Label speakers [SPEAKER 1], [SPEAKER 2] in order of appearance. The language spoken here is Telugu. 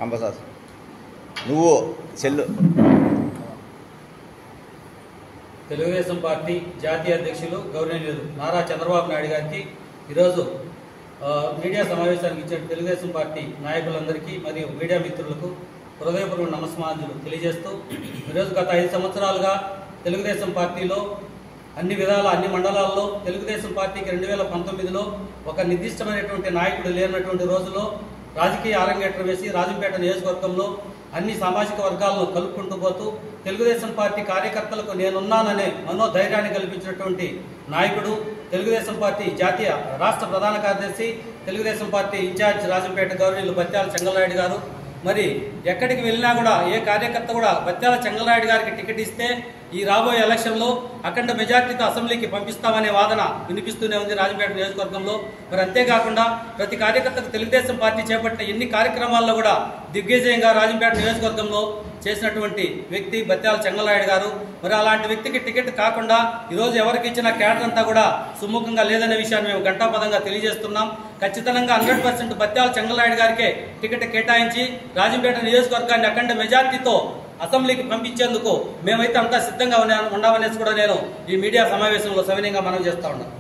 [SPEAKER 1] అంబసాస్ నువ్వు చెల్లు.
[SPEAKER 2] తెలుగుదేశం పార్టీ జాతీయ అధ్యక్షులు గౌరవనీయులు నారా చంద్రబాబు నాయుడు గారికి ఈరోజు మీడియా సమావేశానికి ఇచ్చిన తెలుగుదేశం పార్టీ నాయకులందరికీ మరియు మీడియా మిత్రులకు హృదయపూర్వక నమస్కారాలు తెలియజేస్తూ, ఈరోజు గత 5 సంవత్సరాలుగా తెలుగుదేశం పార్టీలో అన్ని విధాల అన్ని మండలాల్లో తెలుగుదేశం పార్టీకి 2019లో ఒక నిర్దిష్టమైనటువంటి నాయకుడు లేనటువంటి రోజుల్లో రాజకీయ అరంగేట్రం వేసి రాజంపేట నియోజకవర్గంలో అన్ని సామాజిక వర్గాలను కలుపుకుంటూ పోతూ తెలుగుదేశం పార్టీ కార్యకర్తలకు నేనున్నాననే మనోధైర్యాన్ని కల్పించినటువంటి నాయకుడు, తెలుగుదేశం పార్టీ జాతీయ రాష్ట్ర ప్రధాన కార్యదర్శి, తెలుగుదేశం పార్టీ ఇన్ఛార్జ్ రాజంపేట గౌరవనీయులు బత్యాల చెంగలరాయుడు గారు. మరి ఎక్కడికి వెళ్ళినా కూడా ఏ కార్యకర్త కూడా బత్యాల చెంగలరాయుడు గారికి టికెట్ ఇస్తే ఈ రాబోయే ఎలక్షన్లో అఖండ మెజార్టీతో అసెంబ్లీకి పంపిస్తామనే వాదన వినిపిస్తూనే ఉంది రాజంపేట నియోజకవర్గంలో. మరి అంతేకాకుండా ప్రతి కార్యకర్తకు తెలుగుదేశం పార్టీ చేపట్టిన ఎన్ని కార్యక్రమాల్లో కూడా దిగ్విజయంగా రాజంపేట నియోజకవర్గంలో చేసినటువంటి వ్యక్తి బత్యాల చెంగలరాయుడు గారు. మరి అలాంటి వ్యక్తికి టికెట్ కాకుండా ఈరోజు ఎవరికి ఇచ్చిన క్యాడర్ అంతా కూడా సుముఖంగా లేదనే విషయాన్ని మేము ఘంటాపదంగా తెలియజేస్తున్నాం. ఖచ్చితంగా 100% బత్యాల చెంగలరాయుడు గారికే టికెట్ కేటాయించి రాజంపేట నియోజకవర్గాన్ని అఖండ మెజార్టీతో అసెంబ్లీకి పంపించేందుకు మేమైతే అంతా సిద్ధంగా ఉన్నామనేసి కూడా నేను ఈ మీడియా సమావేశంలో సవినయంగా మనవి చేస్తా ఉన్నాను.